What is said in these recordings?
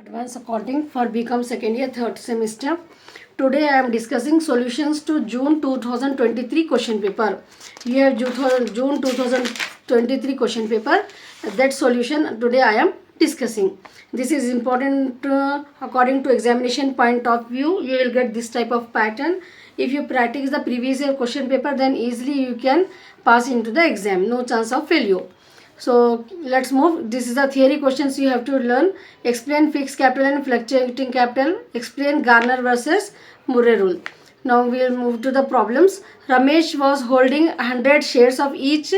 Advanced Accounting for BCom second year third semester. Today I am discussing solutions to June 2023 question paper. Here June 2023 question paper. That solution today I am discussing. This is important according to examination point of view. You will get this type of pattern. If you practice the previous year question paper, then easily you can pass into the exam. No chance of failure. So let's move. This is the theory questions you have to learn. Explain fixed capital and fluctuating capital. Explain Garner versus Murray rule. Now we will move to the problems. Ramesh was holding 100 shares of each.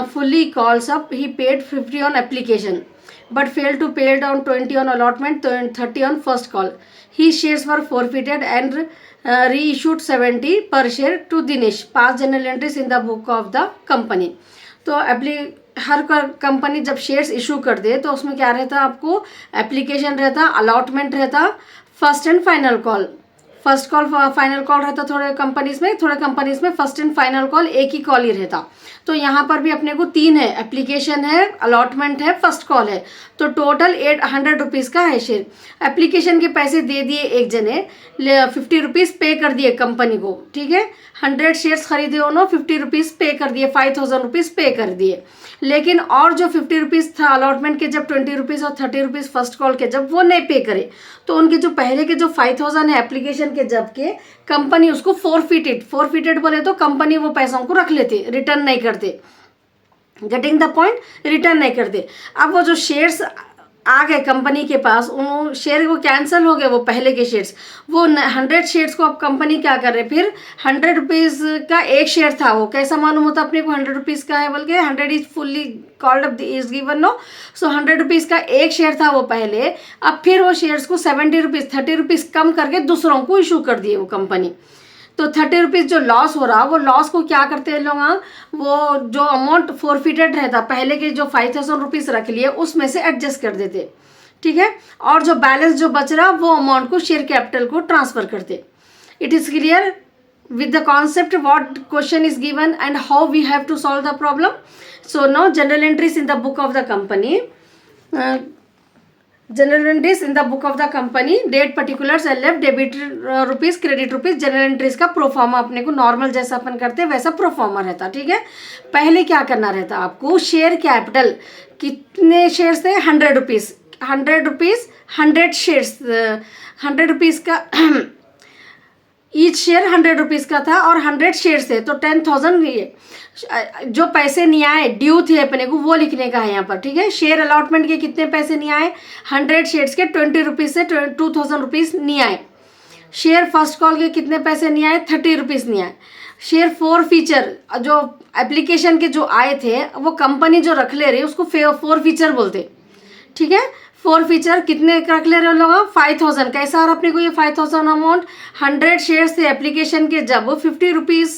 Fully calls up. He paid 50 on application, but failed to pay down 20 on allotment and 30 on first call. His shares were forfeited and reissued 70 per share to Dinesh. Past journal entries in the book of the company. तो हर company जब shares issue कर दे तो उसमें क्या रहता, आपको application रहता, allotment रहता, first and final call. First call final call रहता थोड़े कंपनीज में फर्स्ट एंड फाइनल कॉल एक ही कॉल ही रहता. तो यहाँ पर भी अपने को तीन है, एप्लीकेशन है, अलॉटमेंट है, फर्स्ट कॉल है. तो टोटल 800 रुपीज़ का है शेयर. एप्लीकेशन के पैसे दे दिए एक जने, 50 रुपीज़ पे कर दिए कंपनी को. ठीक है, 100 शेयर्स खरीदे उन्होंने, 50 रुपीज़ पे कर दिए, 5000 रुपीज़ पे कर दिए. लेकिन और जो 50 रुपीज़ था अलॉटमेंट के, जब 20 रुपीज़ और 30 रुपीज़ फर्स्ट कॉल के जब वो नहीं पे करे, तो उनके जो पहले के जो 5000 है एप्लीकेशन के जब के, कंपनी उसको फोरफिटेड बोले तो कंपनी वो पैसों को रख लेते, रिटर्न नहीं करते. गेटिंग द पॉइंट, रिटर्न नहीं करते. अब वो जो शेयर्स आ गए कंपनी के पास, उन शेयर वो कैंसिल हो गए, वो पहले के शेयर्स, वो 100 शेयर्स को अब कंपनी क्या कर रहे, फिर 100 रुपीज़ का एक शेयर था, वो कैसा मालूम होता अपने को 100 रुपीज़ का है बोल के, 100 is fully called up is given no. So 100 rupees का एक शेयर था वो पहले. अब फिर वो शेयर्स को 70 रुपीज़ 30 रुपीज़ कम करके दूसरों को इशू कर दिए वो कंपनी. तो 30 रुपीज़ जो लॉस हो रहा, वो लॉस को क्या करते हैं लोग, वो जो अमाउंट फोरफिटेड रहता पहले के जो 5000 रुपीज़ रख लिए उसमें से एडजस्ट कर देते. ठीक है, और जो बैलेंस जो बच रहा वो अमाउंट को शेयर कैपिटल को ट्रांसफर करते. It is clear with the concept what question is given and how we have to solve the problem. So now general entries in the book of the company. Journal entries in the book of the company, date particulars, LF, debit rupees, credit rupees. Journal entries का proforma अपने को normal जैसा अपन करते हैं वैसा proforma रहता. ठीक है, पहले क्या करना रहता आपको, शेयर कैपिटल कितने शेयर्स थे, 100 रुपीज़, 100 शेयर्स, 100 रुपीज़ का ईच शेयर 100 रुपीज़ का था और 100 शेयर्स थे, तो 10,000. ये जो पैसे नहीं आए ड्यू थे अपने को वो लिखने का है यहाँ पर. ठीक है, शेयर अलॉटमेंट के कितने पैसे नहीं आए, 100 शेयर्स के 20 रुपीज़ से 2000 रुपीज़ नहीं आए. शेयर फर्स्ट कॉल के कितने पैसे नहीं आए, 30 रुपीज़ नहीं आए. शेयर फोर फीचर जो एप्लीकेशन के जो आए थे वो कंपनी जो रख ले रही उसको फोर फीचर बोलते. ठीक है, फोर फीचर कितने रख ले रहे लोग, 5000. कैसा आ रहा अपने को ये 5000 अमाउंट, 100 शेयर्स थे एप्लीकेशन के जब, 50 रुपीज़,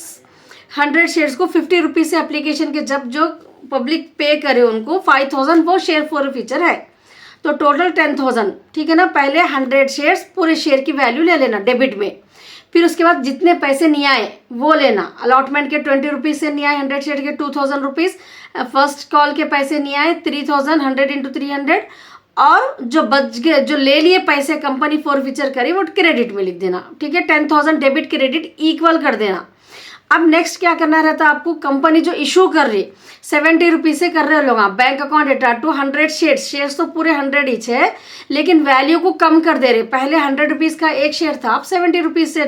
100 शेयर्स को 50 रुपीज़ से एप्लीकेशन के जब जो पब्लिक पे करे उनको 5000 वो शेयर फोर फीचर है. तो टोटल 10,000. ठीक है ना, पहले 100 शेयर्स पूरे शेयर की वैल्यू ले लेना डेबिट में, फिर उसके बाद जितने पैसे नहीं आए वो लेना. अलॉटमेंट के 20 रुपीज़ से नहीं आए, 100 शेयर के 2000 रुपीज़, फर्स्ट कॉल के पैसे नहीं आए 3000, 100 इंटू 300, और जो बच गए जो ले लिए पैसे कंपनी फोर फीचर करी वो क्रेडिट में लिख देना. ठीक है, 10,000 डेबिट क्रेडिट इक्वल कर देना. अब नेक्स्ट क्या करना रहता आपको, कंपनी जो इशू कर रही 70 रुपीज़ से कर रहे लोग, bank account data to 100 shares तो पूरे 100 ईच है, लेकिन वैल्यू को कम कर दे रहे. पहले 100 रुपीज़ का एक शेयर था, आप 70 रुपीज़ से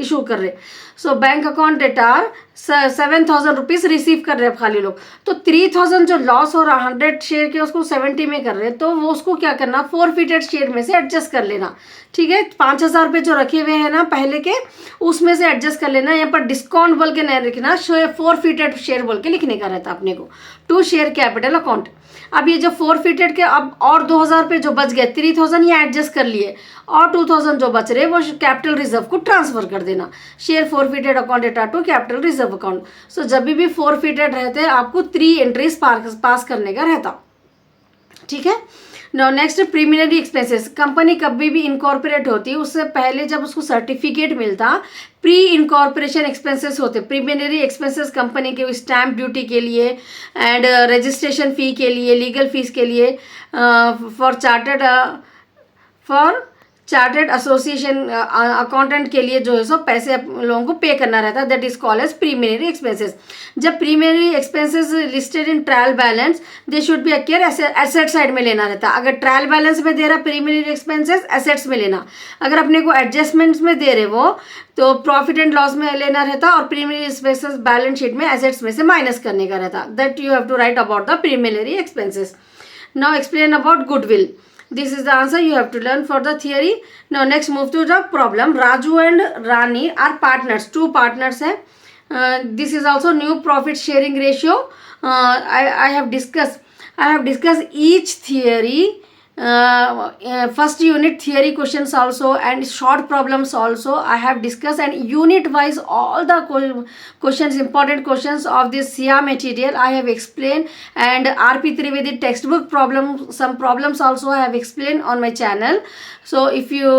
इशू कर रहे. So bank account data 7000 rupees receive कर रहे हैं खाली लोग. तो 3000 जो लॉस हो रहा 100 शेयर के उसको 70 में कर रहे हैं, तो वो उसको क्या करना, फोरफिटेड शेयर में से एडजस्ट कर लेना. ठीक है, 5000 रुपये जो रखे हुए हैं ना पहले के, उसमें से एडजस्ट कर लेना. यहाँ पर डिस्काउंट बोल के नहीं लिखना, फोरफिटेड शेयर बोल के लिखने का रहता अपने को, टू शेयर कैपिटल अकाउंट. अब ये जो फोरफिटेड के अब और 2000 रुपये जो बच गए, 3000 ये एडजस्ट कर लिए, और 2000 जो बच रहे वो कैपिटल रिजर्व को ट्रांसफर कर देना. Share forfeited account data to capital reserve account. So जब भी फोरफिटेड रहते हैं आपको 3 एंट्रीज पास करने का रहता. ठीक है, नो नेक्स्ट, प्रीमिनरी एक्सपेंसेस. कंपनी कभी भी इनकॉर्पोरेट होती उससे पहले जब उसको सर्टिफिकेट मिलता, प्री इनकॉर्पोरेशन एक्सपेंसेस होते. प्रीमिनरी एक्सपेंसेस कंपनी के स्टैम्प ड्यूटी के लिए एंड रजिस्ट्रेशन फ़ी के लिए, लीगल फीस के लिए, for chartered for chartered association accountant के लिए जो है सो पैसे लोगों को पे करना रहता है, that is called as preliminary expenses. जब preliminary expenses listed in trial balance they should be acquire asset side में लेना रहता है। अगर ट्रायल बैलेंस में दे रहा प्रीमिनरी एक्सपेंसेस एसेट्स में लेना, अगर अपने को एडजस्टमेंट्स में दे रहे वो तो प्रॉफिट एंड लॉस में लेना रहता, और प्रीमिनरी एक्सपेंसेस बैलेंस शीट में एसेट्स में से माइनस करने का रहता। That you have to write about the preliminary expenses. Now explain about goodwill. This is the answer you have to learn for the theory. Now next move to the problem. Raju and Rani are partners. Two partners हैं. This is also new profit sharing ratio. I have discussed each theory. First unit theory questions also and short problems also I have discussed, and unit wise all the questions, important questions of this SIA material I have explained, and RP Trivedi textbook problem, some problems also I have explained on my channel. So if you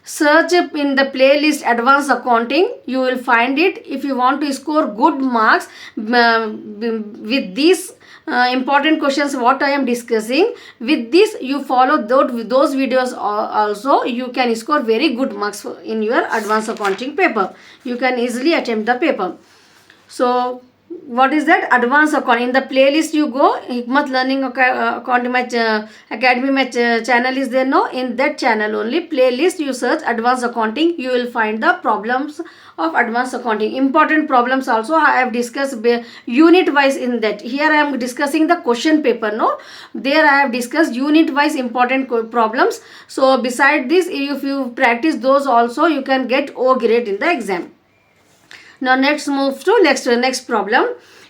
search in the playlist advanced accounting you will find it. If you want to score good marks with these important questions what I am discussing, with this you follow those videos also, you can score very good marks in your advanced accounting paper. You can easily attempt the paper. So what is that advanced accounting? In the playlist you go, Hikmat Learning Accounting Academy channel is there, no? In that channel only playlist you search advanced accounting, you will find the problems of advanced accounting. Important problems also I have discussed unit wise in that. Here I am discussing the question paper, no? There I have discussed unit wise important problems. So beside this, if you practice those also, you can get O grade in the exam. Now next move to next problem.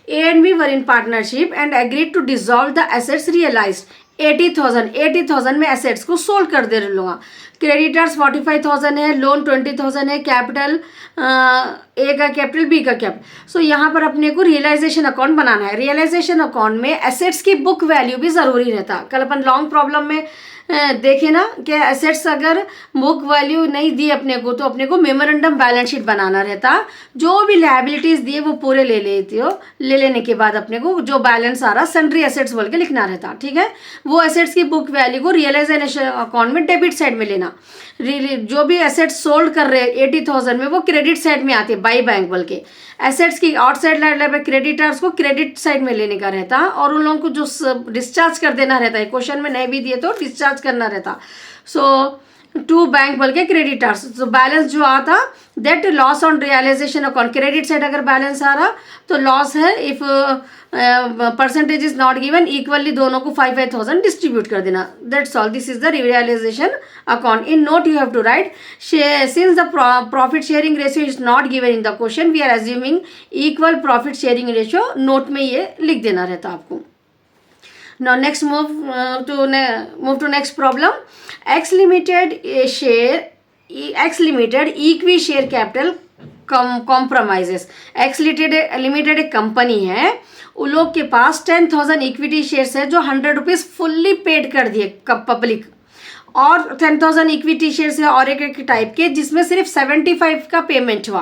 A and B were in partnership and agreed to dissolve the assets realized. 80,000 में assets को sold कर दे रहे लोग. Creditors 45,000 है, loan 20,000 है, capital A का capital B का capital. सो यहाँ पर अपने को रियलाइजेशन अकाउंट बनाना है. रियलाइजेशन अकाउंट में एसेट्स की बुक वैल्यू भी ज़रूरी रहता. कल अपन लॉन्ग प्रॉब्लम में देखे ना कि एसेट्स अगर बुक वैल्यू नहीं दी अपने को तो अपने को मेमोरेंडम बैलेंस शीट बनाना रहता. जो भी लायबिलिटीज़ दिए वो पूरे ले लेती हो. ले लेने के बाद अपने को जो बैलेंस आ रहा सन्ड्री एसेट्स बोल के लिखना रहता. ठीक है, वो एसेट्स की बुक वैल्यू को रियलाइजेशन अकाउंट में डेबिट साइड में लेना. जो भी एसेट्स सोल्ड कर रहे 80,000 में वो क्रेडिट साइड में आती है बाई बैंक बोल के. एसेट्स की आउटसाइड लाइबिलिटी क्रेडिटर्स को क्रेडिट साइड में लेने का रहता है और उन लोगों को जो डिस्चार्ज कर देना रहता है. क्वेश्चन में नहीं भी दिए तो डिस्चार्ज करना रहता. सो टू बैंक बोल के क्रेडिटर्स. तो बैलेंस जो आता that loss on realisation account. Credit side अगर बैलेंस आ रहा तो लॉस है. If percentage is not given equally दोनों को 5,000 डिस्ट्रीब्यूट कर देना. That's all. This is the realisation account. In note you have to write since the profit sharing ratio is not given in the question we are assuming equal profit sharing ratio. Note में ये लिख देना रहता आपको. Now next move to next problem. X Limited equity share capital compromises. X Limited एक company है. उन लोग के पास 10,000 इक्विटी शेयर्स है जो 100 रुपीज़ फुल्ली पेड कर दिए पब्लिक, और 10,000 इक्विटी शेयर्स है और एक टाइप के जिसमें सिर्फ 75 का पेमेंट हुआ.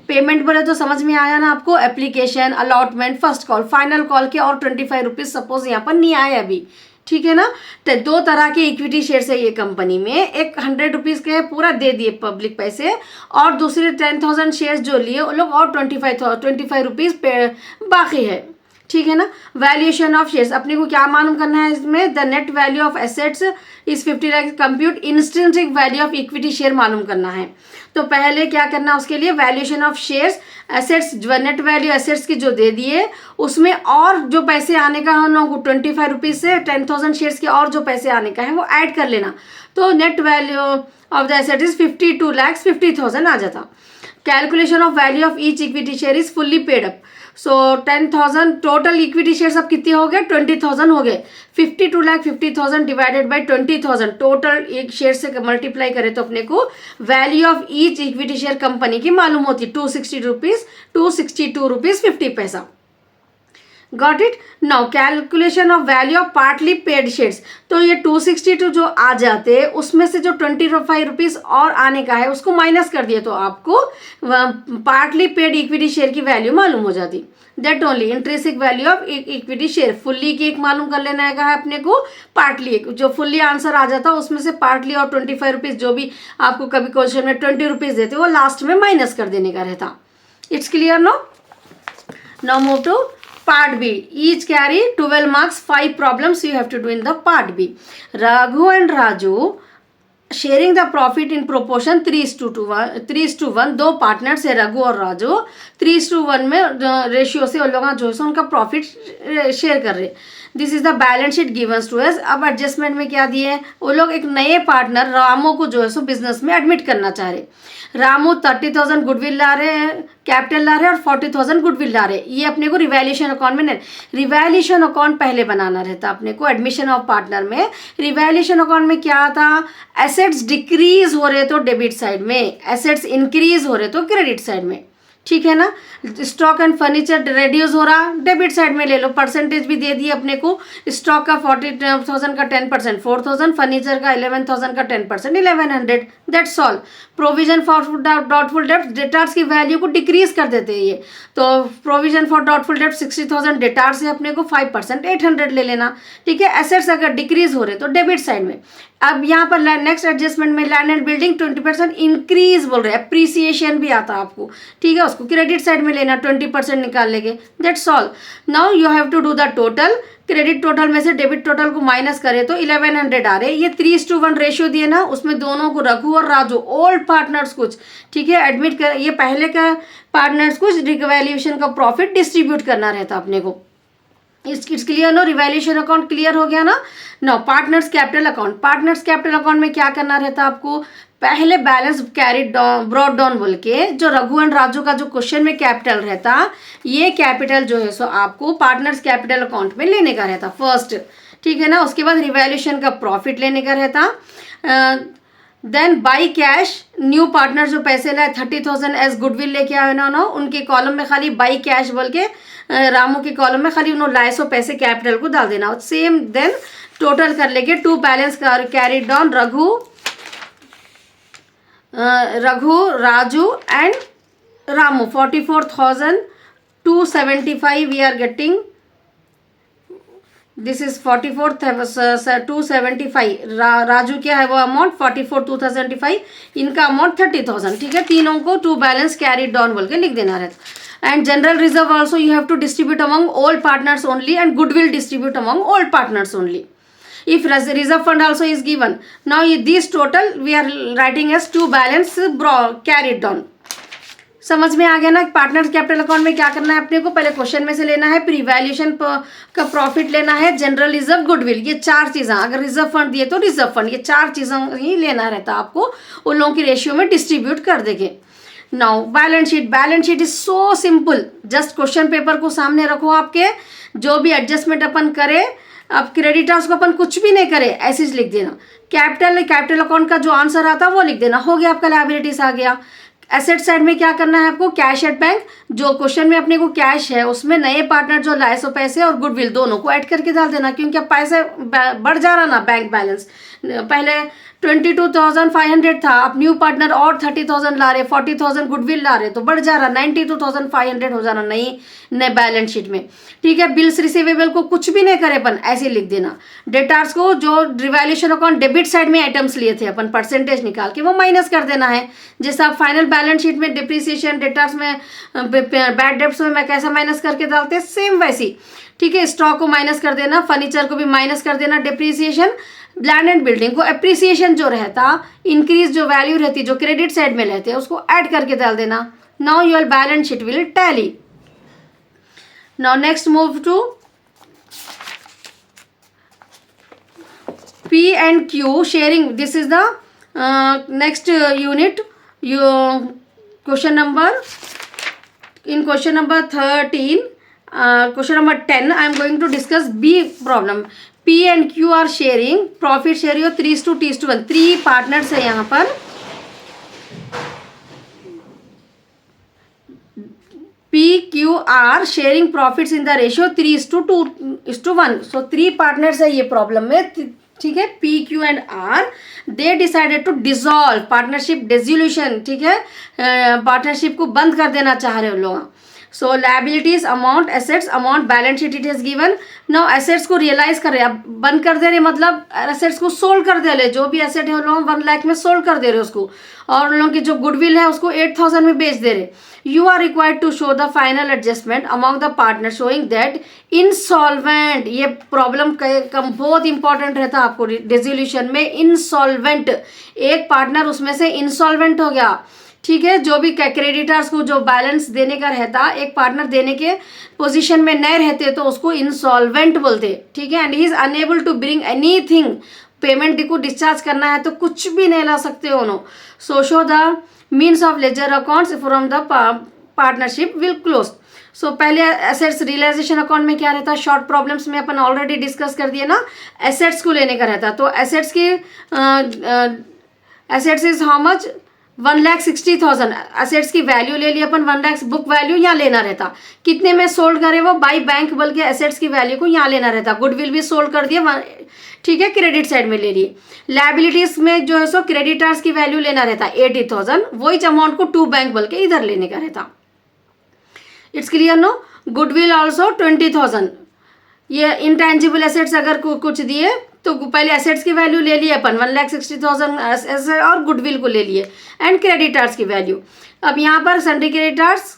पेमेंट बोले तो समझ में आया ना आपको. Application, allotment, first call, final call के और 25 रुपीज़ सपोज यहाँ पर नहीं आए अभी. ठीक है ना. तो दो तरह के इक्विटी शेयर्स है ये कंपनी में. एक 100 रुपीज़ के पूरा दे दिए पब्लिक पैसे, और दूसरे 10,000 शेयर्स जो लिए वो लोग और 25 रुपीज़ बाकी है. ठीक है ना. वैल्यूएशन ऑफ शेयर्स अपने को क्या मालूम करना है इसमें. The net value of assets is 50 lakh. Compute intrinsic value of equity share मालूम करना है. तो पहले क्या करना उसके लिए वैल्यूएशन ऑफ शेयर्स. एसेट्स जो नेट वैल्यू एसेट्स की जो दे दिए उसमें और जो पैसे आने का है उन लोगों को 25 रुपीज़ से 10,000 शेयर्स के और जो पैसे आने का है वो ऐड कर लेना. तो net value of the asset is 52,50,000 आ जाता. Calculation of value of each equity share is fully paid up. So 10,000 total equity shares अब कितने हो गए 20,000 हो गए. 52,50,000 डिवाइडेड बाई 20,000 टोटल एक शेयर से मल्टीप्लाई करें तो अपने को value of each equity share company की मालूम होती 262 रुपीज़ 50 पैसा. Got it. Now calculation of value of partly paid shares, तो ये 262 जो आ जाते हैं उसमें से जो 25 रुपीज़ और आने का है उसको माइनस कर दिए तो आपको पार्टली पेड इक्विटी शेयर की वैल्यू मालूम हो जाती। That only intrinsic value of equity share, fully की एक मालूम कर लेना है अपने को, पार्टली एक, जो फुल्ली आंसर आ जाता है उसमें से पार्टली और 25 रुपीज़ जो भी आपको कभी क्वेश्चन में 20 रुपीज़ देते वो लास्ट में माइनस कर देने का रहता। It's clear no. Now move to part B. Each carry 12 marks, 5 problems you have to do in the part B. Raghu and Raju sharing the profit in proportion 3:1, दो partners है रघु और राजू, 3:1 में ratio से उन लोग जो है उनका प्रॉफिट शेयर कर रहे। This is the balance sheet givens to us. अब एडजस्टमेंट में क्या दिए, वो लोग एक नए पार्टनर रामू को जो है सो बिजनेस में एडमिट करना चाह रहे। रामू 30,000 गुडविल ला रहे हैं, कैपिटल ला रहे हैं और 40,000 गुडविल ला रहे। ये अपने को रिवैल्यूएशन अकाउंट में नहीं, रिवैल्यूएशन अकाउंट पहले बनाना रहता अपने को एडमिशन ऑफ पार्टनर में। रिवैल्यूएशन अकाउंट में क्या था, एसेट्स डिक्रीज हो रहे तो डेबिट साइड में, एसेट्स इंक्रीज हो रहे तो क्रेडिट साइड में, ठीक है ना। स्टॉक एंड फर्नीचर रिड्यूस हो रहा, डेबिट साइड में ले लो, परसेंटेज भी दे दी अपने को। स्टॉक का 40,000 का 10%, 4,000, फर्नीचर का 11,000 का 10%, 1100, that's all. Provision for doubtful डेब्ट, डेटार्स की वैल्यू को डिक्रीज कर देते हैं ये, तो प्रोविजन फॉर डॉटफुल डेब्ट 60,000, डेटार्स है अपने को 5%, 800 ले लेना, ठीक है। एसेट्स अगर डिक्रीज हो रहे तो डेबिट साइड में। अब यहाँ पर नेक्स्ट एडजस्टमेंट में लैंड एंड बिल्डिंग 20% इंक्रीज बोल रहे हैं, अप्रिसिएशन भी आता आपको, ठीक है, उसको क्रेडिट साइड में लेना, 20% निकाल लेंगे, that's all. Now you have to do the total, credit total में से डेबिट टोटल को माइनस करें तो 1100 आ रहे। ये 3:1 रेशियो दिए ना, उसमें दोनों को रघु और राजू ओल्ड पार्टनर्स कुछ, ठीक है, एडमिट कर, ये पहले का पार्टनर्स कुछ रिवैल्यूएशन का प्रॉफिट डिस्ट्रीब्यूट करना रहता अपने को। It's clear no, revaluation account clear हो गया ना। Now partners capital account, partners capital account में क्या करना रहता आपको, पहले balance carried down brought down बोल के जो रघु एंड राजू का जो क्वेश्चन में कैपिटल रहता, ये कैपिटल जो है सो आपको पार्टनर्स कैपिटल अकाउंट में लेने का रहता फर्स्ट, ठीक है ना। उसके बाद रिवैल्यूएशन का प्रॉफिट लेने का रहता। Then by cash, new partner जो पैसे लाए 30,000 एज गुडविल लेके आए ना, उनके कॉलम में खाली बाई कैश बोल के रामू के कॉलम में खाली उन्होंने लाए सो पैसे कैपिटल को डाल देना सेम। देन टोटल कर लेके to balance carried down Raghu Raju and Ramu 44,275 we are getting, this is 44,275। Raju क्या है वो अमाउंट 44,275, इनका अमाउंट 30,000, ठीक है। तीनों को टू बैलेंस कैरिड डाउन बोल के लिख देना रहता। And general reserve also you have to distribute among old partners only and goodwill distribute among old partners only. If reserve fund also is given, now this total we are writing as to balance carried down। समझ में आ गया ना। Partners capital account में क्या करना है अपने को, पहले क्वेश्चन में से लेना है, फिर रिवैल्यूएशन का प्रॉफिट लेना है, जनरल रिजर्व, गुडविल, ये चार चीज़ें। अगर रिजर्व फंड दिए तो रिजर्व फंड, ये चार चीज़ों ही लेना रहता आपको, उन लोगों की रेशियो में डिस्ट्रीब्यूट कर देंगे। Now balance sheet, balance sheet is so simple, just question paper को सामने रखो आपके, जो भी एडजस्टमेंट अपन करे, अब क्रेडिटर्स को अपन कुछ भी नहीं करे, ऐसे लिख देना। कैपिटल अकाउंट का जो आंसर आता है वो लिख देना, हो गया आपका लायबिलिटीज आ गया। एसेट साइड में क्या करना है आपको, कैश एट बैंक, जो क्वेश्चन में अपने को कैश है उसमें नए पार्टनर जो लाए सो पैसे और गुडविल दोनों को ऐड करके डाल देना, क्योंकि अब पैसे बढ़ जा रहा ना बैंक बैलेंस, पहले 22,500 था, अब न्यू पार्टनर और 30,000 ला रहे, 40,000 गुडविल ला रहे, तो बढ़ जा रहा 92,500 हो जाना नए बैलेंस शीट में, ठीक है। बिल्स रिसीवेबल को कुछ भी नहीं करे अपन, ऐसे लिख देना। डेटार्स को जो रिवैल्यूएशन अकाउंट डेबिट साइड में आइटम्स लिए थे अपन परसेंटेज निकाल के वो माइनस कर देना है। जैसा आप फाइनल बैलेंस शीट में डिप्रिसिएशन, डेटार्स में, बैड डेब्ट्स में मैं कैसा माइनस करके डालते हैं, सेम वैसी, ठीक है। स्टॉक को माइनस कर देना, फर्नीचर को भी माइनस कर देना, डिप्रिसिएशन, लैंड एंड बिल्डिंग को एप्रिसिएशन जो रहता, इंक्रीज जो वैल्यू रहती जो क्रेडिट साइड में रहते उसको ऐड करके डाल देना। Now your balance sheet will tally. Now next move to P and Q sharing, this is the next unit, question number 13, question number 10 I am going to discuss B problem। P and Q are sharing profit share 3:1, 3 partners है यहाँ पर। P, Q Q are sharing profits in the ratio 3:2:1. So 3 partners है ये problem में, ठीक है. P, Q and R they decided to dissolve partnership dissolution, ठीक है. पार्टनरशिप को बंद कर देना चाह रहे हो लोग. So liabilities amount, assets amount, balance sheet it is given. Now assets को रियलाइज कर रहे हैं, अब बंद कर दे रहे, मतलब एसेट्स को सोल्ड कर दे रहे. जो भी एसेट है उन लोग 1 लाख में सोल्ड कर दे रहे उसको, और उन लोगों की जो गुडविल है उसको 8,000 में बेच दे रहे. You are required to show the final adjustment among the partner showing that insolvent. ये प्रॉब्लम बहुत इंपॉर्टेंट रहता है आपको डिसोल्यूशन में. इंसॉल्वेंट, एक पार्टनर उसमें से इंसॉल्वेंट हो गया, ठीक है. जो भी क्रेडिटर्स को जो बैलेंस देने का रहता, एक पार्टनर देने के पोजीशन में नहीं रहते तो उसको इंसॉल्वेंट बोलते, ठीक है. And he is unable to bring anything, payment को डिस्चार्ज करना है तो कुछ भी नहीं ला सकते उन्होंने. So show the means of ledger accounts from the partnership will close. So पहले एसेट्स रियलाइजेशन अकाउंट में क्या रहता है, शॉर्ट प्रॉब्लम्स में अपन ऑलरेडी डिस्कस कर दिए ना, एसेट्स को लेने का रहता. तो एसेट्स की assets is how much, 1,60,000 assets की वैल्यू ले लिया अपन. 1 लाख बुक वैल्यू यहाँ लेना रहता. कितने में सोल्ड करे वो, बाई बैंक बल्कि एसेट्स की वैल्यू को यहाँ लेना रहता. गुडविल भी सोल्ड कर दिया, ठीक है, क्रेडिट साइड में ले लिए. लाइबिलिटीज में जो है सो क्रेडिटर्स की वैल्यू लेना रहता 80,000, वही अमाउंट को 2 बैंक बल्कि इधर लेने का रहता. It's clear no. Goodwill also 20,000. ये इंटेंजिबल एसेट्स अगर कुछ दिए तो पहले एसेट्स की वैल्यू ले लिए अपन 1,60,000 और गुडविल को ले लिए, एंड क्रेडिटर्स की वैल्यू. अब यहाँ पर sundry creditors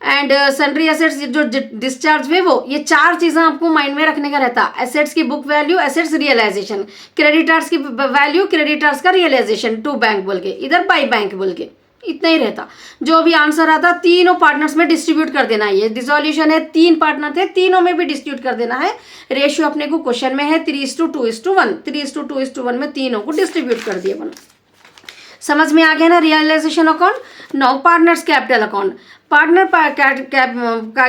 and sundry assets जो डिस्चार्ज हुए वो, ये 4 चीज़ें आपको माइंड में रखने का रहता. एसेट्स की book value, assets realisation, creditors की वैल्यू, क्रेडिटर्स का रियलाइजेशन 2 बैंक बोल के, इधर बाई बैंक बोल के, इतना ही रहता. जो भी आंसर आता तीनों पार्टनर्स में डिस्ट्रीब्यूट कर देना. ये डिसोल्यूशन है, 3 पार्टनर थे, तीनों में भी डिस्ट्रीब्यूट कर देना है. रेशियो अपने को क्वेश्चन में है 3:2:1. 3:2:1 में तीनों को डिस्ट्रीब्यूट कर दिए अपन. समझ में आ गया ना realisation account. Now partners capital account. Partner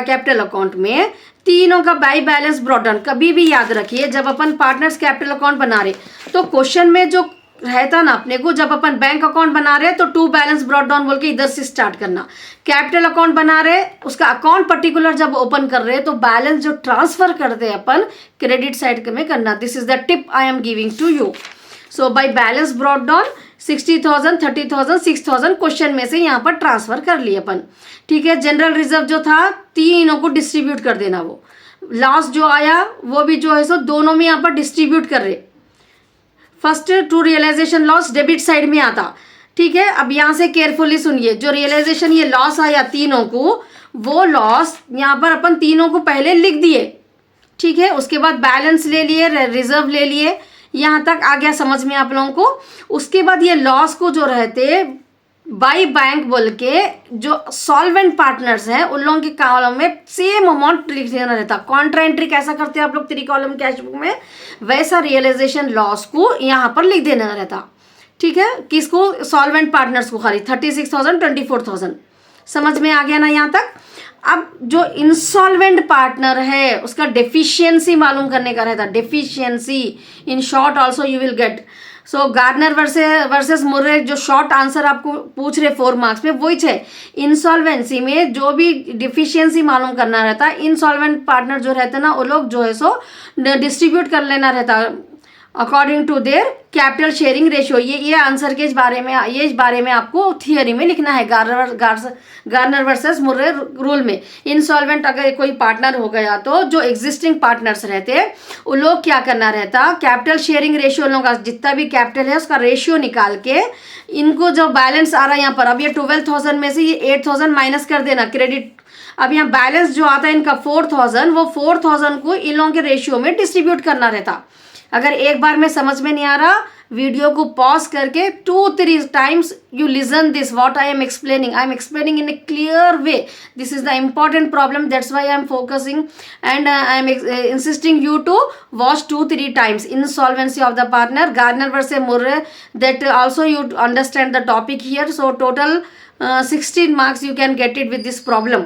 capital account में तीनों का बाई बैलेंस ब्रॉट डाउन. कभी भी याद रखिए जब अपन पार्टनर्स कैपिटल अकाउंट बना रहे तो क्वेश्चन में जो रहता ना अपने को, जब अपन बैंक अकाउंट बना रहे तो 2 बैलेंस ब्रॉट डाउन बोल के इधर से स्टार्ट करना. कैपिटल अकाउंट बना रहे, उसका अकाउंट पर्टिकुलर जब ओपन कर रहे तो बैलेंस जो ट्रांसफर करते हैं अपन क्रेडिट साइड में करना. This is the tip I am giving to you. So by balance brought down 60,000, 30,000, 6,000 question में से यहाँ पर ट्रांसफर कर लिए अपन, ठीक है. जनरल रिजर्व जो था तीनों को डिस्ट्रीब्यूट कर देना. वो लॉस जो आया वो भी जो है सो दोनों में यहाँ पर डिस्ट्रीब्यूट कर रहे. First to realisation loss debit side में आता, ठीक है. अब यहाँ से केयरफुली सुनिए, जो रियलाइजेशन ये लॉस आया तीनों को, वो लॉस यहाँ पर अपन तीनों को पहले लिख दिए, ठीक है. उसके बाद बैलेंस ले लिए, रिजर्व ले लिए, यहाँ तक आ गया समझ में आप लोगों को. उसके बाद ये लॉस को जो रहते बाई बैंक बोल के जो सॉल्वेंट पार्टनर्स हैं उन लोगों के कॉलम में सेम अमाउंट लिख देना रहता. कॉन्ट्रा एंट्री कैसा करते हैं आप लोग 3 कॉलम कैश बुक में, वैसा रियलाइजेशन लॉस को यहाँ पर लिख देना रहता, ठीक है. किसको, सॉल्वेंट पार्टनर्स को खाली 36,000, 24,000. समझ में आ गया ना यहाँ तक. अब जो इंसॉल्वेंट पार्टनर है उसका डेफिशिएंसी मालूम करने का रहता. Deficiency in short also you will get. So Gardner versus Murray जो शॉर्ट आंसर आपको पूछ रहे 4 मार्क्स में, वही है. इंसॉल्वेंसी में जो भी डिफिशियंसी मालूम करना रहता है, इंसॉल्वेंट पार्टनर जो रहते ना वो लोग जो है सो डिस्ट्रीब्यूट कर लेना रहता according to their capital sharing ratio. ये आंसर के इस बारे में आपको थियरी में लिखना है. गार्नर वर्सेस मुर्रे रूल में इंसॉल्वेंट अगर कोई पार्टनर हो गया तो जो एग्जिस्टिंग पार्टनर्स रहते हैं वो लोग क्या करना रहता, कैपिटल शेयरिंग रेशियो लोगों का जितना भी कैपिटल है उसका रेशियो निकाल के इनको जो बैलेंस आ रहा है यहाँ पर, अब ये 12,000 में से ये 8,000 माइनस कर देना क्रेडिट. अब यहाँ बैलेंस जो आता है इनका 4,000, वो 4,000 को इन लोगों के रेशियो में डिस्ट्रीब्यूट करना रहता. अगर एक बार में समझ में नहीं आ रहा, वीडियो को पॉज करके 2-3 times you listen this what I am explaining in a clear way. This is the important problem, that's why I am focusing and I am insisting you to watch 2-3 times. Insolvency of the partner, Gardner versus Murray, that also you understand the topic here. So total 16 marks you can get it with this problem.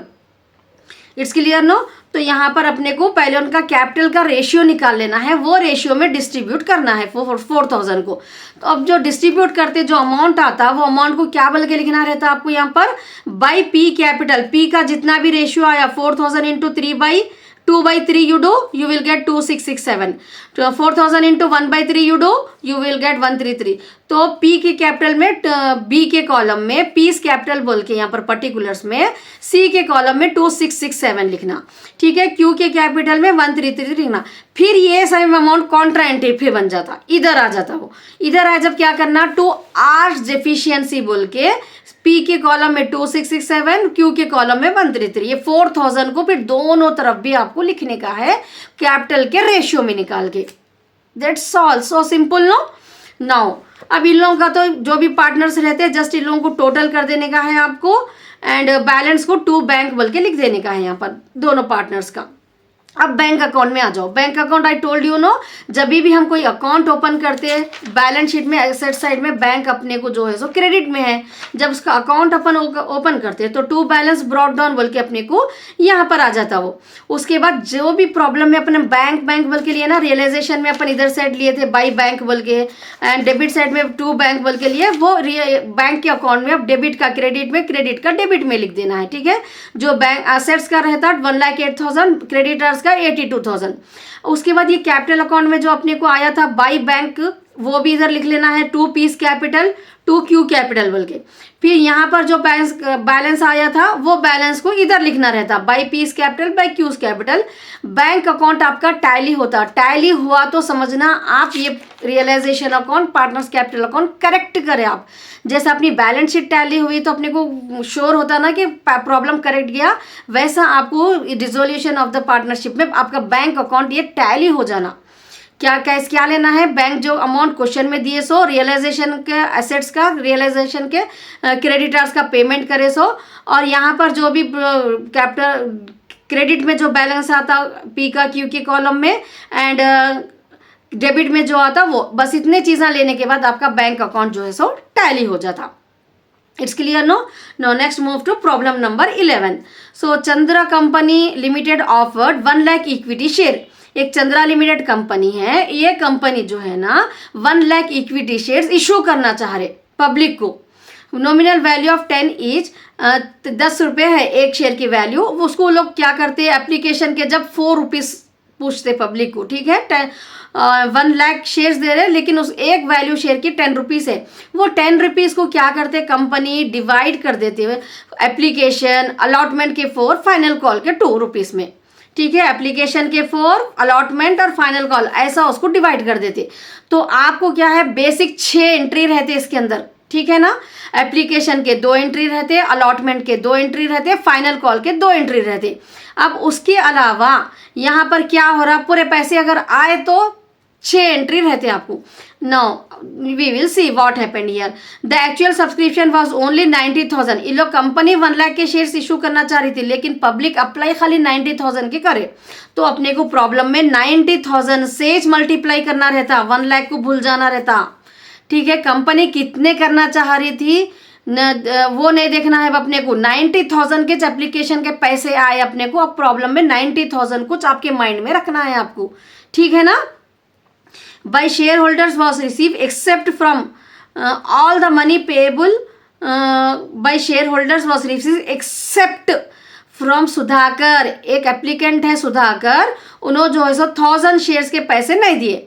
It's clear no. तो यहाँ पर अपने को पहले उनका capital का ratio निकाल लेना है, वो रेशियो में डिस्ट्रीब्यूट करना है 4000 को। तो अब जो डिस्ट्रीब्यूट करते जो अमाउंट आता वो अमाउंट को क्या बोल के लिखना रहता है आपको यहाँ पर, बाई पी कैपिटल। पी का जितना भी रेशियो आया 4000 into 2/3 you do, you will get 2667. 4000 into 1/3 you do, you will get 133. तो P के कैपिटल में B के कॉलम में पीस कैपिटल बोल के यहाँ पर पर्टिकुलर्स में C के कॉलम में 2667 लिखना, ठीक है। Q के कैपिटल में 133 लिखना। फिर ये सेम अमाउंट कॉन्ट्रा एंट्री फिर बन जाता, इधर आ जाता। वो इधर आ जब क्या करना, टू आर्स डेफिशिएंसी बोल के P के कॉलम में 2667, Q के कॉलम में 133। ये 4000 को फिर दोनों तरफ भी आपको लिखने का है कैपिटल के रेशियो में निकाल के। That's all, so simple no. Now अब इन लोगों का तो जो भी पार्टनर्स रहते हैं जस्ट इन लोगों को टोटल कर देने का है आपको, एंड बैलेंस को टू बैंक बोल के लिख देने का है यहाँ पर दोनों पार्टनर्स का। अब बैंक अकाउंट में आ जाओ। Bank account I told you know, जब भी हम कोई अकाउंट ओपन करते हैं बैलेंस शीट में एसेट साइड में बैंक अपने को जो है सो क्रेडिट में है, जब उसका अकाउंट अपन ओपन करते हैं तो टू बैलेंस ब्रॉट डाउन बोल के अपने को यहाँ पर आ जाता वो। उसके बाद जो भी प्रॉब्लम में अपने बैंक बोल के लिए ना, रियलाइजेशन में अपन इधर साइड लिए थे बाई बैंक बोल के, एंड डेबिट साइड में टू बैंक बोल के लिए, वो बैंक के अकाउंट में अब डेबिट का क्रेडिट में, क्रेडिट का डेबिट में लिख देना है, ठीक है। जो बैंक एसेट्स का रहता 1,08,000, क्रेडिटर्स का 82,000। उसके बाद ये कैपिटल अकाउंट में जो अपने को आया था बाई बैंक, वो भी इधर लिख लेना है, to P's capital to Q capital बोल के। फिर यहाँ पर जो बैलेंस आया था वो बैलेंस को इधर लिखना रहता, by P's capital by Q's capital. Bank account आपका टैली होता, टैली हुआ तो समझना आप ये realisation account, partners capital account correct करें आप। जैसे अपनी बैलेंस शीट टैली हुई तो अपने को श्योर होता ना कि प्रॉब्लम करेक्ट गया, वैसा आपको डिसोल्यूशन ऑफ द पार्टनरशिप में आपका बैंक अकाउंट ये टैली हो जाना। क्या लेना है, बैंक जो अमाउंट क्वेश्चन में दिए सो रियलाइजेशन के एसेट्स का, रियलाइजेशन के क्रेडिटर्स का पेमेंट करे सो, और यहाँ पर जो भी कैपिटल क्रेडिट में जो बैलेंस आता पी का क्यू के कॉलम में, एंड डेबिट में जो आता वो, बस इतने चीज़ें लेने के बाद आपका बैंक अकाउंट जो है सो टैली हो जाता। It's clear no. Now next move to problem number 11। So Chandra company limited offered 1 lakh equity share. एक चंद्रा लिमिटेड कंपनी है, ये कंपनी जो है ना 1 लाख इक्विटी शेयर्स इशू करना चाह रहे पब्लिक को। नॉमिनल वैल्यू ऑफ 10 ईच, 10 रुपये है एक शेयर की वैल्यू। उसको लोग क्या करते हैं, एप्लीकेशन के जब 4 रुपीज़ पूछते पब्लिक को, ठीक है। 1 लाख शेयर्स दे रहे हैं लेकिन उस एक वैल्यू शेयर की 10 रुपीज़ है। वो 10 रुपीज़ को क्या करते कंपनी डिवाइड कर देते हुए एप्लीकेशन अलॉटमेंट के 4, फाइनल कॉल के 2 रुपीज़ में, ठीक है। एप्लीकेशन के 4, अलॉटमेंट और फाइनल कॉल, ऐसा उसको डिवाइड कर देते। तो आपको क्या है, बेसिक 6 एंट्री रहते इसके अंदर, ठीक है ना। एप्लीकेशन के 2 एंट्री रहते, अलॉटमेंट के 2 एंट्री रहते, फाइनल कॉल के 2 एंट्री रहते। अब उसके अलावा यहाँ पर क्या हो रहा, पूरे पैसे अगर आए तो 6 एंट्री रहते आपको। Now we will see what happened here. The actual subscription was only 90,000। ये लोग कंपनी 1 लाख के शेयर्स इशू करना चाह रही थी लेकिन पब्लिक अप्लाई खाली 90,000 के करे, तो अपने को प्रॉब्लम में 90,000 से मल्टीप्लाई करना रहता, 1 लाख को भूल जाना रहता, ठीक है। कंपनी कितने करना चाह रही थी वो नहीं देखना है अपने को, 90,000 के एप्लीकेशन के पैसे आए अपने को। अब प्रॉब्लम में 90,000 कुछ आपके माइंड में रखना है आपको, ठीक है ना। by shareholders was received except from all the money payable by shareholders was received except from Sudhakar. एक एप्लीकेंट है सुधाकर, उन्होंने जो है सो 1000 शेयर्स के पैसे नहीं दिए,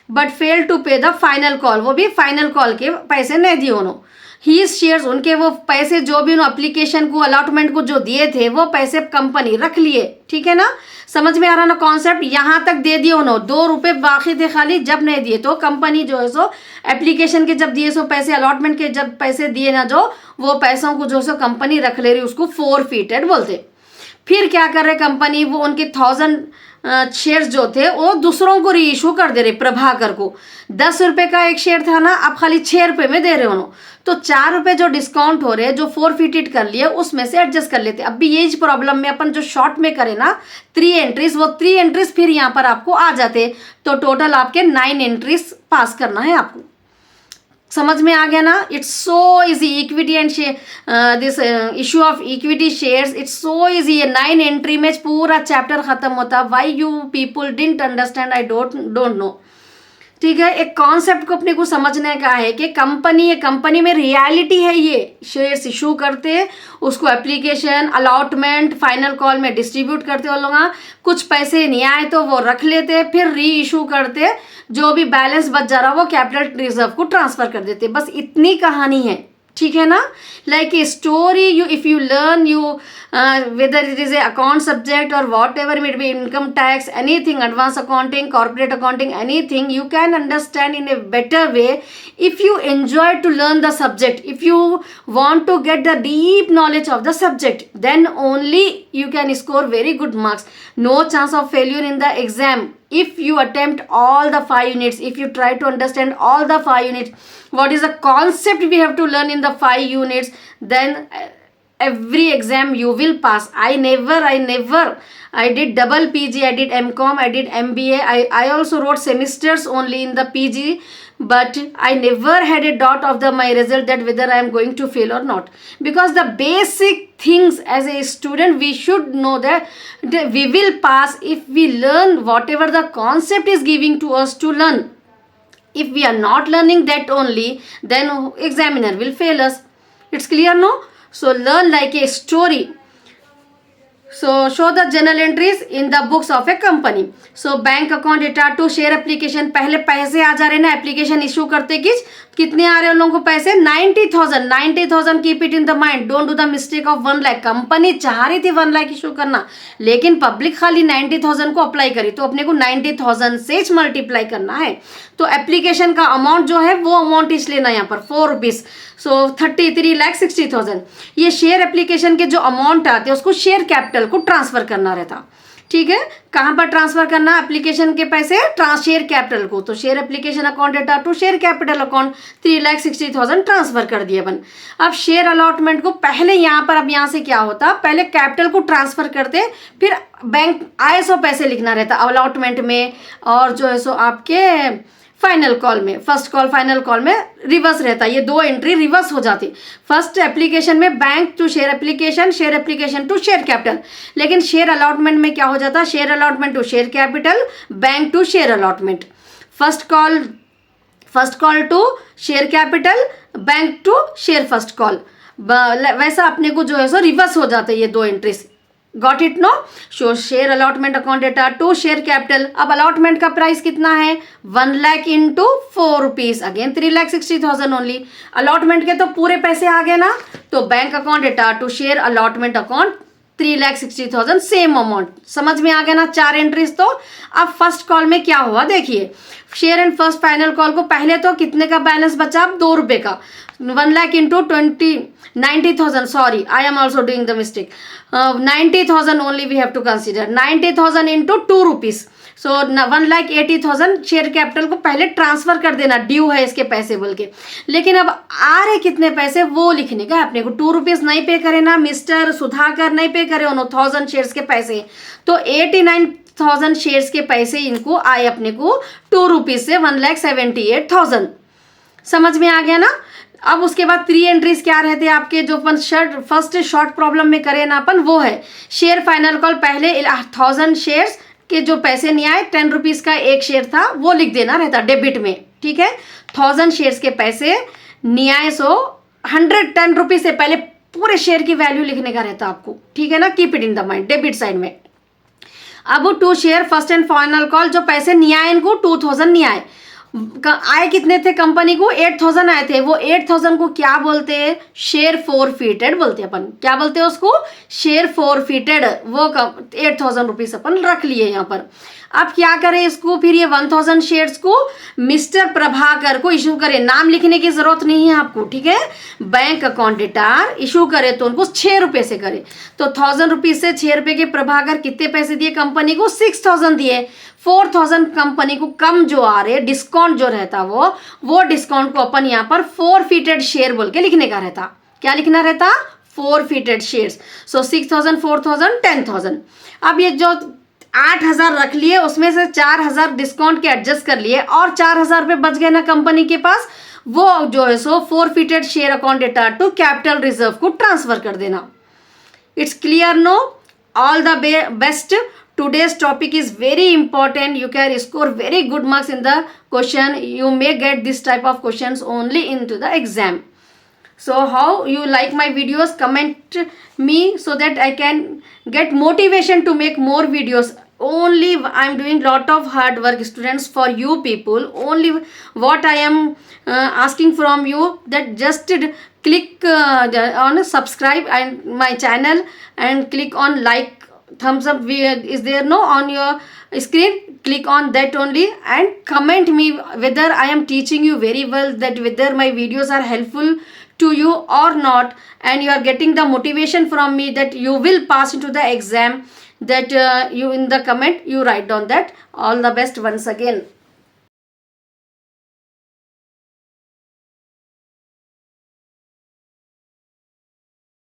बट फेल टू पे द फाइनल कॉल, वो भी फाइनल कॉल के पैसे नहीं दिए उन्होंने। ही शेयर्स, उनके वो पैसे जो भी उन्होंने एप्लीकेशन को अलॉटमेंट को जो दिए थे वो पैसे कंपनी रख लिए, ठीक है ना। समझ में आ रहा ना कॉन्सेप्ट, यहाँ तक दे दिए उन्होंने, 2 रुपये बाकी थे खाली, जब नहीं दिए तो कंपनी जो है सो एप्लीकेशन के जब दिए सो पैसे, अलॉटमेंट के जब पैसे दिए ना जो, वो पैसों को जो सो कंपनी रख ले रही, उसको फोरफीटेड बोलते। फिर क्या कर रहे कंपनी, वो उनके 1000 शेयर्स जो थे वो दूसरों को री इशू कर दे रहे। प्रभाकर को 10 रुपये का एक शेयर था ना, अब खाली 6 रुपये में दे रहे उन्होंने, तो 4 रुपये जो डिस्काउंट हो रहे, जो फोरफिटेड कर लिए, उसमें से एडजस्ट कर लेते। अब भी ये प्रॉब्लम में अपन जो शॉर्ट में करें ना 3 एंट्रीज, वो 3 एंट्रीज फिर यहाँ पर आपको आ जाते, तो टोटल आपके 9 एंट्रीज पास करना है आपको। समझ में आ गया ना? It's so easy. Equity and this issue of equity shares, it's so easy. 9 entry में पूरा चैप्टर खत्म होता. Why you people didn't understand, I don't know. ठीक है, एक कॉन्सेप्ट को अपने को समझने का है कि कंपनी में रियलिटी है. ये शेयर्स इशू करते, उसको एप्लीकेशन, अलॉटमेंट, फाइनल कॉल में डिस्ट्रीब्यूट करते वो लोग. कुछ पैसे नहीं आए तो वो रख लेते, फिर री इशू करते, जो भी बैलेंस बच जा रहा वो कैपिटल रिजर्व को ट्रांसफर कर देते. बस इतनी कहानी है. ठीक है ना? Like a story, you if you learn, you whether it is a account subject और whatever it be, income tax, anything, advance accounting, corporate accounting, anything, you can understand in a better way if you enjoy to learn the subject. If you want to get the deep knowledge of the subject, then only you can score very good marks. No chance of failure in the exam if you attempt all the 5 units, if you try to understand all the 5 units, what is the concept we have to learn in the 5 units, then every exam you will pass. I did double PG, I did MCom, I did MBA, I also wrote semesters only in the PG, but I never had a doubt of my result that whether I am going to fail or not, because the basic things as a student we should know that we will pass if we learn whatever the concept is giving to us to learn. If we are not learning that only, then examiner will fail us. It's clear, no? So learn like a story. So show the journal entries in the books of a company. So bank account data to share application, पहले पैसे आ जा रहे ना application issue करते कितने आ रहे हैं उन लोगों को पैसे? 90,000. Keep it in the mind, don't do the mistake of 1 lakh. Company चाह रही थी 1 लाख इशू करना, लेकिन पब्लिक खाली 90,000 को अप्लाई करी, तो अपने को 90,000 से मल्टीप्लाई करना है. तो एप्लीकेशन का अमाउंट जो है वो अमाउंट इस लेना यहाँ पर 4 रुपीज़. सो 33,60,000. ये शेयर एप्लीकेशन के जो अमाउंट आते हैं उसको शेयर कैपिटल को ट्रांसफर करना रहता. ठीक है, कहाँ पर ट्रांसफर करना? एप्लीकेशन के पैसे शेयर कैपिटल को. तो share application account data to share capital account 3,60,000 transfer कर दिए अपन. अब शेयर अलॉटमेंट को पहले यहाँ पर, अब यहाँ से क्या होता, पहले कैपिटल को ट्रांसफर करते, फिर बैंक आए सो पैसे लिखना रहता अलॉटमेंट में, और जो है सो आपके फाइनल कॉल में, फर्स्ट कॉल फाइनल कॉल में रिवर्स रहता. ये 2 एंट्री रिवर्स हो जाती. फर्स्ट एप्लीकेशन में bank to share application to share capital, लेकिन शेयर अलॉटमेंट में क्या हो जाता? Share allotment to share capital, bank to share allotment. First call to share capital, bank to share first call. वैसा अपने को जो है सो रिवर्स हो जाता है ये 2 entries. Got it, no? So share allotment account data to share capital. अब अलॉटमेंट का प्राइस कितना है? 1 lakh into 4 rupees, again 3,60,000 only. Allotment के तो पूरे पैसे आ गए ना, तो bank account data to share allotment account 3,60,000, same amount. समझ में आ गया ना 4 एंट्रीज. तो अब फर्स्ट कॉल में क्या हुआ देखिए, share and first final call को पहले तो कितने का बैलेंस बचा? अब 2 रुपये का. 1 lakh into 90,000, sorry I am also doing the mistake. 90,000 only we have to consider. 90,000 into 2 rupees, so 1,80,000 share capital को पहले ट्रांसफर कर देना, ड्यू है इसके पैसे बोल के. लेकिन अब आ रहे कितने पैसे वो लिखने का अपने को. 2 रुपीज़ नहीं पे करे ना मिस्टर सुधाकर, नहीं पे करे उन्होंने 1,000 शेयर्स के पैसे, तो 89,000 शेयर्स के पैसे इनको आए अपने को 2 रुपीज़ से 1,78,000. समझ में आ गया ना? अब उसके बाद 3 एंट्रीज क्या रहते हैं आपके, जो अपन फर्स्ट शॉर्ट प्रॉब्लम में करें ना अपन, वो है शेयर फाइनल कॉल. पहले 1,000 शेयर्स के जो पैसे नहीं आए, 10 रुपीज़ का एक शेयर था, वो लिख देना रहता डेबिट में. ठीक है, 1,000 शेयर्स के पैसे नहीं आए, सो 110 रुपीज़ से पहले पूरे शेयर की वैल्यू लिखने का रहता आपको. ठीक है ना? Keep it in the mind, debit side में. अब 2 share first and final call, जो पैसे नहीं आए इनको 2,000 नहीं आए, आए कितने थे कंपनी को? 8,000 आए थे. वो 8,000 को क्या बोलते हैं? शेयर फॉरफिटेड बोलते हैं अपन. क्या बोलते हैं उसको? Share forfeited. वो 8,000 रुपीज़ अपन रख लिए यहाँ पर. अब क्या करें इसको? फिर ये 1,000 शेयर्स को मिस्टर प्रभाकर को इशू करें. नाम लिखने की जरूरत नहीं है आपको. ठीक है, बैंक अकाउंट डेटार इशू करे तो उनको 6 रुपये से करे. तो 1,000 रुपीज़ से 6 रुपये के प्रभाकर कितने पैसे दिए कंपनी को? 6,000 दिए. 4,000 कंपनी को कम जो आ रहे डिस्काउंट जो रहता वो डिस्काउंट को अपन यहाँ पर फॉरफिटेड शेयर बोल के लिखने का रहता. क्या लिखना रहता? Forfeited shares. सो 6,000, 4,000, 10,000. अब ये जो 8,000 रख लिए, उसमें से 4,000 डिस्काउंट के एडजस्ट कर लिए, और 4,000 रुपये बच गए ना कंपनी के पास. वो जो है so forfeited share account data to capital reserve को ट्रांसफर कर देना. It's clear, no? All the best. Today's topic is very important. You can score very good marks in the question. You may get this type of questions only into the exam. So how you like my videos? Comment me so that I can get motivation to make more videos. Only I am doing lot of hard work, students, for you people. Only what I am asking from you, that just click on subscribe and my channel, and click on like, thumbs up is there, no, on your screen. Click on that only, and comment me whether I am teaching you very well, that whether my videos are helpful to you or not, and you are getting the motivation from me that you will pass into the exam. That you in the comment you write down that. All the best once again.